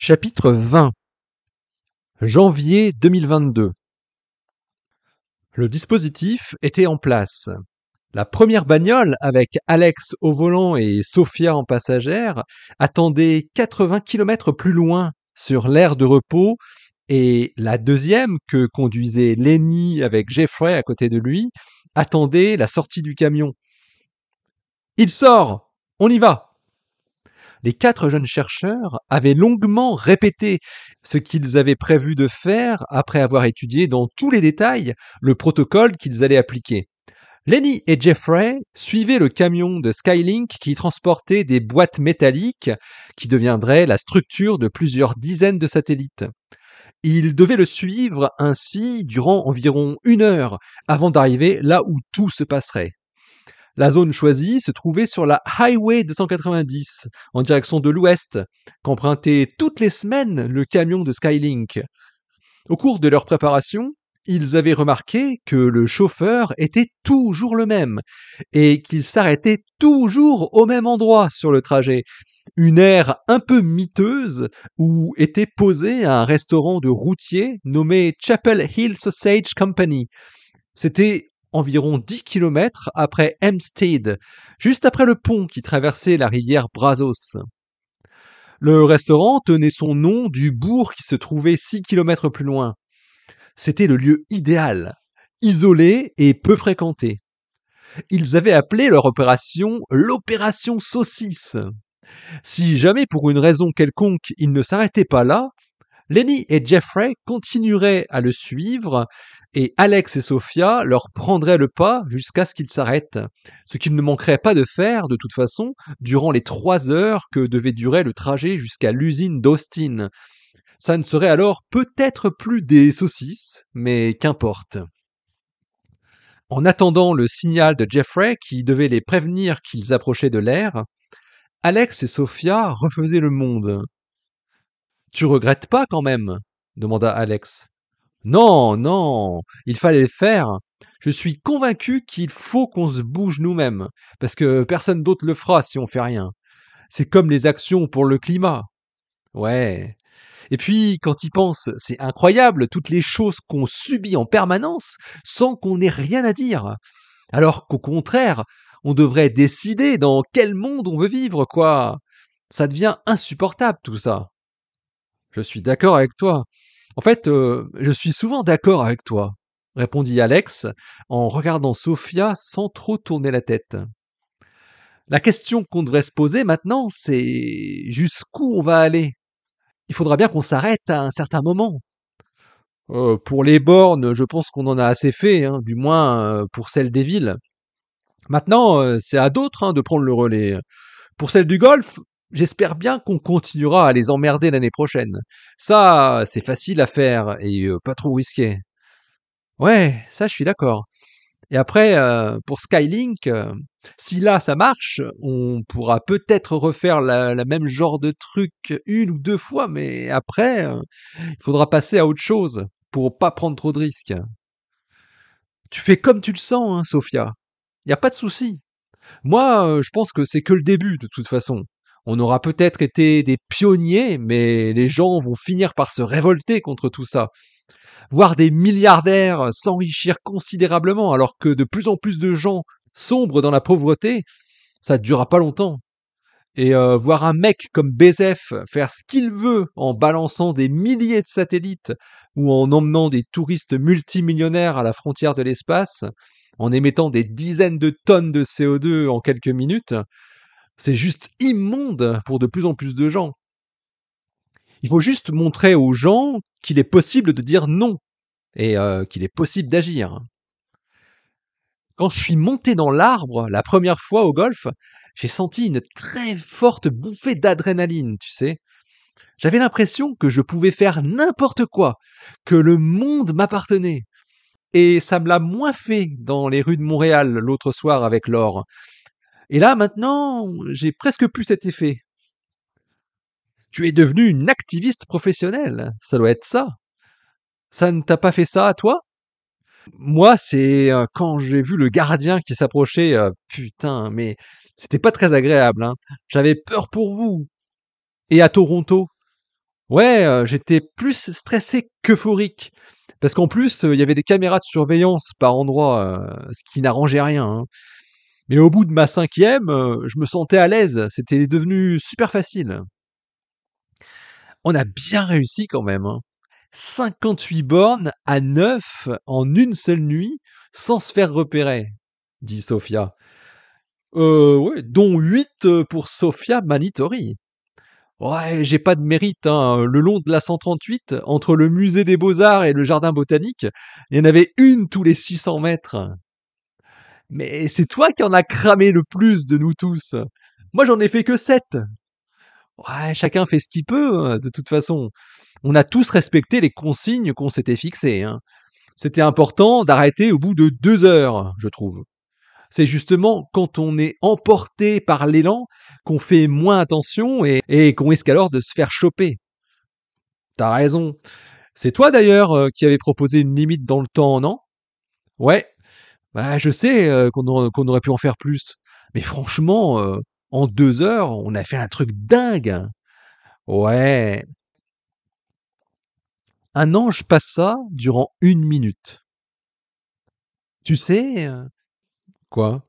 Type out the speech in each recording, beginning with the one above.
Chapitre 20. Janvier 2022. Le dispositif était en place. La première bagnole, avec Alex au volant et Sophia en passagère, attendait 80 km plus loin, sur l'aire de repos, et la deuxième, que conduisait Lenny avec Jeffrey à côté de lui, attendait la sortie du camion. « Il sort! On y va !» Les 4 jeunes chercheurs avaient longuement répété ce qu'ils avaient prévu de faire après avoir étudié dans tous les détails le protocole qu'ils allaient appliquer. Lenny et Jeffrey suivaient le camion de Skylink qui transportait des boîtes métalliques qui deviendraient la structure de plusieurs dizaines de satellites. Ils devaient le suivre ainsi durant environ 1 heure avant d'arriver là où tout se passerait. La zone choisie se trouvait sur la Highway 290, en direction de l'ouest, qu'empruntait toutes les semaines le camion de Skylink. Au cours de leur préparation, ils avaient remarqué que le chauffeur était toujours le même, et qu'il s'arrêtait toujours au même endroit sur le trajet, une aire un peu miteuse où était posé un restaurant de routiers nommé Chapel Hill Sausage Company. C'était environ 10 km après Hempstead, juste après le pont qui traversait la rivière Brazos. Le restaurant tenait son nom du bourg qui se trouvait 6 km plus loin. C'était le lieu idéal, isolé et peu fréquenté. Ils avaient appelé leur opération l'opération saucisse. Si jamais pour une raison quelconque ils ne s'arrêtaient pas là, Lenny et Jeffrey continueraient à le suivre et Alex et Sophia leur prendraient le pas jusqu'à ce qu'ils s'arrêtent, ce qu'ils ne manqueraient pas de faire de toute façon durant les 3 heures que devait durer le trajet jusqu'à l'usine d'Austin. Ça ne serait alors peut-être plus des saucisses, mais qu'importe. En attendant le signal de Jeffrey qui devait les prévenir qu'ils approchaient de l'air, Alex et Sophia refaisaient le monde. « Tu regrettes pas quand même ?» demanda Alex. « Non, non, il fallait le faire. Je suis convaincu qu'il faut qu'on se bouge nous-mêmes, parce que personne d'autre le fera si on fait rien. C'est comme les actions pour le climat. Ouais. Et puis, quand y pense, c'est incroyable toutes les choses qu'on subit en permanence sans qu'on ait rien à dire. Alors qu'au contraire, on devrait décider dans quel monde on veut vivre, quoi. Ça devient insupportable tout ça. » Je suis d'accord avec toi. En fait, je suis souvent d'accord avec toi, répondit Alex en regardant Sophia sans trop tourner la tête. La question qu'on devrait se poser maintenant, c'est jusqu'où on va aller. Il faudra bien qu'on s'arrête à un certain moment. Pour les bornes, je pense qu'on en a assez fait, hein, du moins pour celles des villes. Maintenant, c'est à d'autres de prendre le relais. Pour celle du golf, j'espère bien qu'on continuera à les emmerder l'année prochaine. Ça, c'est facile à faire et pas trop risqué. Ouais, ça je suis d'accord. Et après, pour Skylink, si là ça marche, on pourra peut-être refaire la même genre de truc 1 ou 2 fois, mais après, il faudra passer à autre chose pour pas prendre trop de risques. Tu fais comme tu le sens, hein, Sophia. Y a pas de souci. Moi, je pense que c'est que le début de toute façon. On aura peut-être été des pionniers, mais les gens vont finir par se révolter contre tout ça. Voir des milliardaires s'enrichir considérablement alors que de plus en plus de gens sombrent dans la pauvreté, ça ne durera pas longtemps. Et voir un mec comme Bezef faire ce qu'il veut en balançant des milliers de satellites ou en emmenant des touristes multimillionnaires à la frontière de l'espace, en émettant des dizaines de tonnes de CO2 en quelques minutes, c'est juste immonde pour de plus en plus de gens. Il faut juste montrer aux gens qu'il est possible de dire non et qu'il est possible d'agir. Quand je suis monté dans l'arbre la première fois au golf, j'ai senti une très forte bouffée d'adrénaline, tu sais. J'avais l'impression que je pouvais faire n'importe quoi, que le monde m'appartenait. Et ça me l'a moins fait dans les rues de Montréal l'autre soir avec Laure. Et là, maintenant, j'ai presque plus cet effet. Tu es devenue une activiste professionnelle, ça doit être ça. Ça ne t'a pas fait ça à toi? Moi, c'est quand j'ai vu le gardien qui s'approchait, putain, mais c'était pas très agréable, hein. J'avais peur pour vous. Et à Toronto, Ouais, j'étais plus stressé qu'euphorique. Parce qu'en plus, il y avait des caméras de surveillance par endroits, ce qui n'arrangeait rien, hein. Mais au bout de ma 5e, je me sentais à l'aise, c'était devenu super facile. On a bien réussi quand même, hein. 58 bornes à 9 en une seule nuit, sans se faire repérer, dit Sofia. Ouais, dont 8 pour Sofia Manitori. Ouais, j'ai pas de mérite, hein. Le long de la 138, entre le musée des Beaux-Arts et le jardin botanique, il y en avait une tous les 600 mètres. Mais c'est toi qui en as cramé le plus de nous tous. Moi, j'en ai fait que 7. Ouais, chacun fait ce qu'il peut, de toute façon. On a tous respecté les consignes qu'on s'était fixées, hein. C'était important d'arrêter au bout de 2 heures, je trouve. C'est justement quand on est emporté par l'élan qu'on fait moins attention et qu'on risque alors de se faire choper. T'as raison. C'est toi d'ailleurs qui avais proposé une limite dans le temps, non? Ouais, bah je sais qu'on aurait pu en faire plus. Mais franchement, en 2 heures, on a fait un truc dingue. Ouais. Un ange passa durant 1 minute. Tu sais, quoi?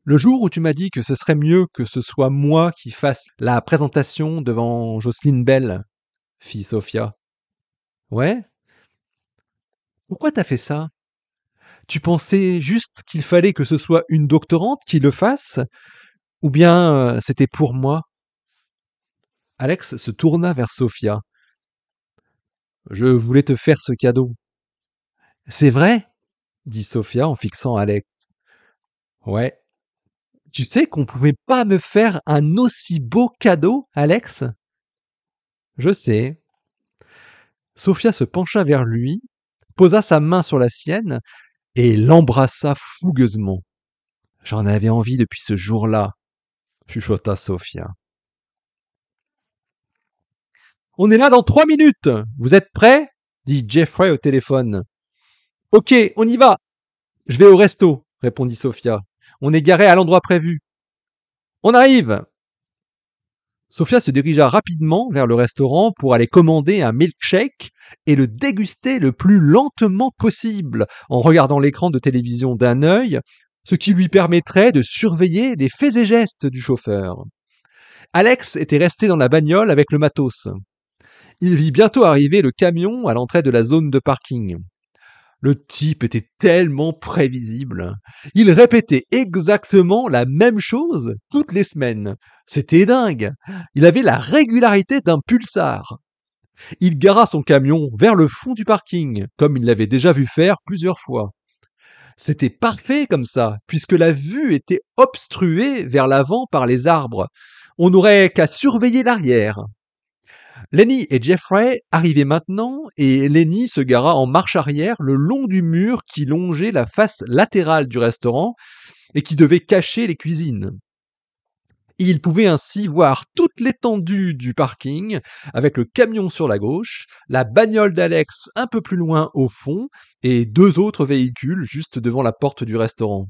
Le jour où tu m'as dit que ce serait mieux que ce soit moi qui fasse la présentation devant Jocelyne Bell, fit Sophia. Ouais? Pourquoi t'as fait ça? Tu pensais juste qu'il fallait que ce soit une doctorante qui le fasse? Ou bien c'était pour moi? Alex se tourna vers Sophia. Je voulais te faire ce cadeau. C'est vrai? Dit Sophia en fixant Alex. Ouais. Tu sais qu'on pouvait pas me faire un aussi beau cadeau, Alex? Je sais. Sophia se pencha vers lui, posa sa main sur la sienne et l'embrassa fougueusement. J'en avais envie depuis ce jour-là, chuchota Sophia. On est là dans 3 minutes. Vous êtes prêts? Dit Jeffrey au téléphone. Ok, on y va. Je vais au resto, répondit Sophia. On est garé à l'endroit prévu. On arrive. Sophia se dirigea rapidement vers le restaurant pour aller commander un milkshake et le déguster le plus lentement possible en regardant l'écran de télévision d'un œil, ce qui lui permettrait de surveiller les faits et gestes du chauffeur. Alex était resté dans la bagnole avec le matos. Il vit bientôt arriver le camion à l'entrée de la zone de parking. Le type était tellement prévisible. Il répétait exactement la même chose toutes les semaines. C'était dingue. Il avait la régularité d'un pulsar. Il gara son camion vers le fond du parking, comme il l'avait déjà vu faire plusieurs fois. C'était parfait comme ça, puisque la vue était obstruée vers l'avant par les arbres. On n'aurait qu'à surveiller l'arrière. Lenny et Jeffrey arrivaient maintenant et Lenny se gara en marche arrière le long du mur qui longeait la face latérale du restaurant et qui devait cacher les cuisines. Il pouvait ainsi voir toute l'étendue du parking avec le camion sur la gauche, la bagnole d'Alex un peu plus loin au fond et 2 autres véhicules juste devant la porte du restaurant.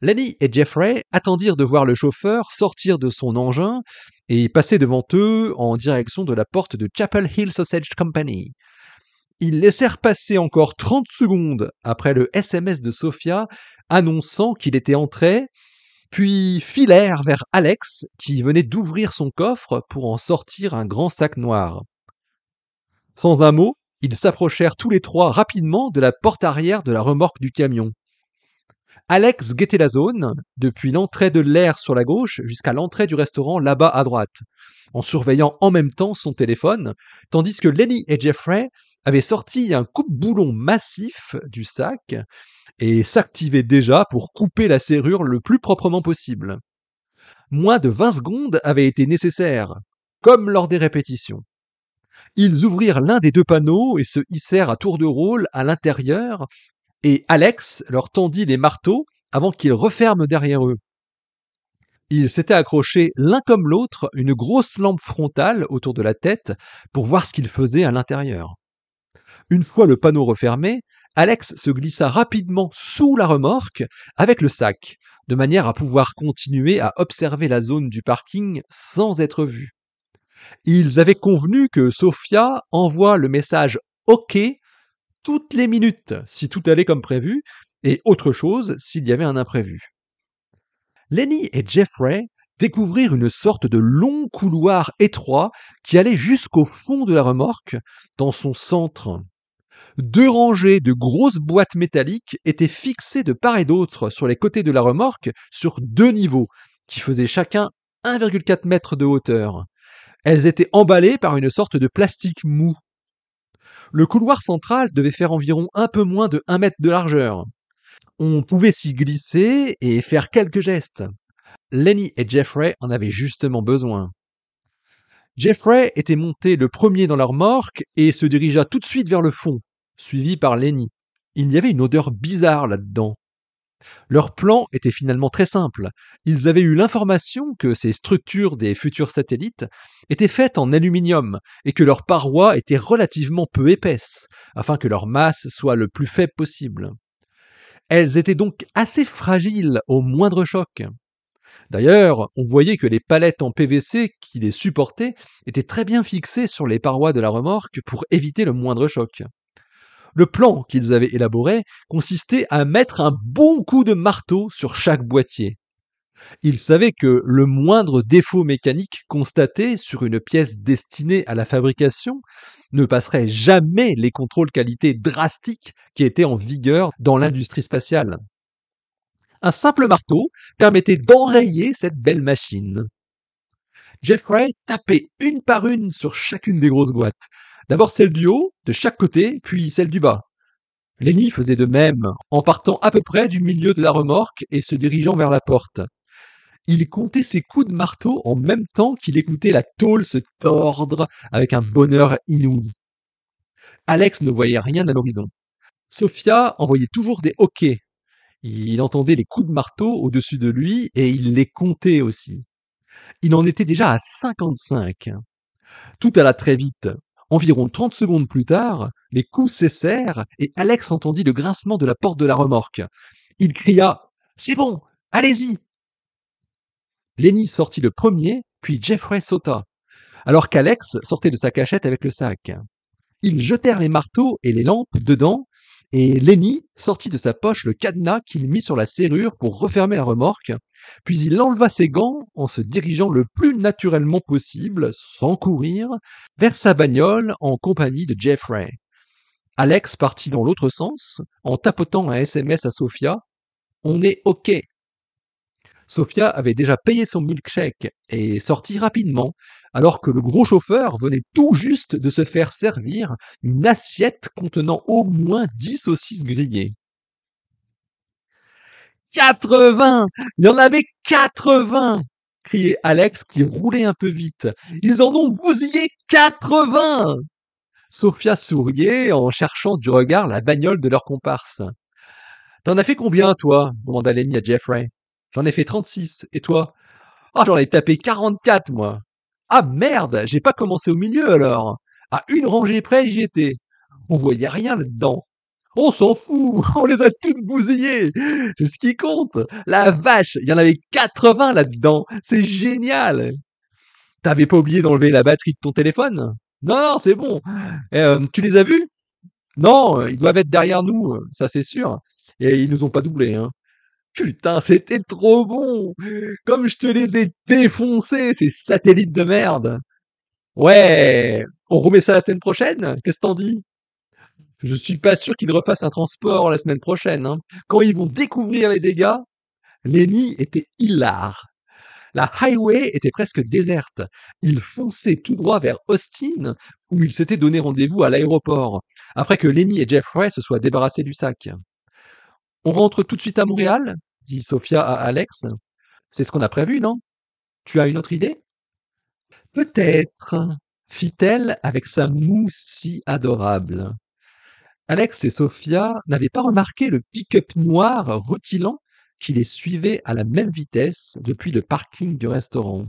Lenny et Jeffrey attendirent de voir le chauffeur sortir de son engin et passer devant eux en direction de la porte de Chapel Hill Sausage Company. Ils laissèrent passer encore 30 secondes après le SMS de Sophia annonçant qu'il était entré, puis filèrent vers Alex qui venait d'ouvrir son coffre pour en sortir un grand sac noir. Sans un mot, ils s'approchèrent tous les trois rapidement de la porte arrière de la remorque du camion. Alex guettait la zone, depuis l'entrée de l'air sur la gauche jusqu'à l'entrée du restaurant là-bas à droite, en surveillant en même temps son téléphone, tandis que Lenny et Jeffrey avaient sorti un coupe-boulon massif du sac et s'activaient déjà pour couper la serrure le plus proprement possible. Moins de 20 secondes avaient été nécessaires, comme lors des répétitions. Ils ouvrirent l'un des 2 panneaux et se hissèrent à tour de rôle à l'intérieur, et Alex leur tendit les marteaux avant qu'ils referment derrière eux. Ils s'étaient accrochés l'un comme l'autre une grosse lampe frontale autour de la tête pour voir ce qu'ils faisaient à l'intérieur. Une fois le panneau refermé, Alex se glissa rapidement sous la remorque avec le sac, de manière à pouvoir continuer à observer la zone du parking sans être vu. Ils avaient convenu que Sofia envoie le message OK toutes les minutes si tout allait comme prévu, et autre chose s'il y avait un imprévu. Lenny et Jeffrey découvrirent une sorte de long couloir étroit qui allait jusqu'au fond de la remorque, dans son centre. 2 rangées de grosses boîtes métalliques étaient fixées de part et d'autre sur les côtés de la remorque sur 2 niveaux, qui faisaient chacun 1,4 mètre de hauteur. Elles étaient emballées par une sorte de plastique mou. Le couloir central devait faire environ un peu moins de 1 mètre de largeur. On pouvait s'y glisser et faire quelques gestes. Lenny et Jeffrey en avaient justement besoin. Jeffrey était monté le premier dans la remorque et se dirigea tout de suite vers le fond, suivi par Lenny. Il y avait une odeur bizarre là-dedans. Leur plan était finalement très simple. Ils avaient eu l'information que ces structures des futurs satellites étaient faites en aluminium et que leurs parois étaient relativement peu épaisses, afin que leur masse soit le plus faible possible. Elles étaient donc assez fragiles au moindre choc. D'ailleurs, on voyait que les palettes en PVC qui les supportaient étaient très bien fixées sur les parois de la remorque pour éviter le moindre choc. Le plan qu'ils avaient élaboré consistait à mettre un bon coup de marteau sur chaque boîtier. Ils savaient que le moindre défaut mécanique constaté sur une pièce destinée à la fabrication ne passerait jamais les contrôles qualité drastiques qui étaient en vigueur dans l'industrie spatiale. Un simple marteau permettait d'enrayer cette belle machine. Jeffrey tapait une par une sur chacune des grosses boîtes. D'abord celle du haut, de chaque côté, puis celle du bas. Lenny faisait de même, en partant à peu près du milieu de la remorque et se dirigeant vers la porte. Il comptait ses coups de marteau en même temps qu'il écoutait la tôle se tordre avec un bonheur inouï. Alex ne voyait rien à l'horizon. Sophia envoyait toujours des hoquets. Il entendait les coups de marteau au-dessus de lui et il les comptait aussi. Il en était déjà à 55. Tout alla très vite. Environ 30 secondes plus tard, les coups cessèrent et Alex entendit le grincement de la porte de la remorque. Il cria « C'est bon, allez-y !» Lenny sortit le premier, puis Jeffrey sauta, alors qu'Alex sortait de sa cachette avec le sac. Ils jetèrent les marteaux et les lampes dedans, et Lenny sortit de sa poche le cadenas qu'il mit sur la serrure pour refermer la remorque, puis il enleva ses gants en se dirigeant le plus naturellement possible, sans courir, vers sa bagnole en compagnie de Jeffrey. Alex partit dans l'autre sens, en tapotant un SMS à Sophia. « On est OK !» Sophia avait déjà payé son milkshake et sortit rapidement, alors que le gros chauffeur venait tout juste de se faire servir une assiette contenant au moins 10 saucisses grillées. 80 ! Il y en avait 80 ! Criait Alex qui roulait un peu vite. Ils en ont bousillé 80 ! Sophia souriait en cherchant du regard la bagnole de leur comparse. T'en as fait combien, toi demanda Lenny à Jeffrey. J'en ai fait 36. Et toi? Ah, j'en ai tapé 44, moi. Ah merde, j'ai pas commencé au milieu alors. À une rangée près, j'y étais. On voyait rien là-dedans. On s'en fout, on les a toutes bousillées. C'est ce qui compte. La vache, il y en avait 80 là-dedans. C'est génial. T'avais pas oublié d'enlever la batterie de ton téléphone? Non, non, c'est bon. Tu les as vus? Non, ils doivent être derrière nous, ça c'est sûr. Et ils nous ont pas doublés, hein. Putain, c'était trop bon! Comme je te les ai défoncés, ces satellites de merde! Ouais! On remet ça la semaine prochaine? Qu'est-ce que t'en dis? Je suis pas sûr qu'ils refassent un transport la semaine prochaine, hein. Quand ils vont découvrir les dégâts, Lenny était hilar. La highway était presque déserte. Ils fonçaient tout droit vers Austin, où ils s'étaient donné rendez-vous à l'aéroport, après que Lenny et Jeffrey se soient débarrassés du sac. On rentre tout de suite à Montréal? Dit Sophia à Alex. C'est ce qu'on a prévu, non? Tu as une autre idée? Peut-être, fit-elle avec sa moue si adorable. Alex et Sophia n'avaient pas remarqué le pick-up noir rutilant qui les suivait à la même vitesse depuis le parking du restaurant.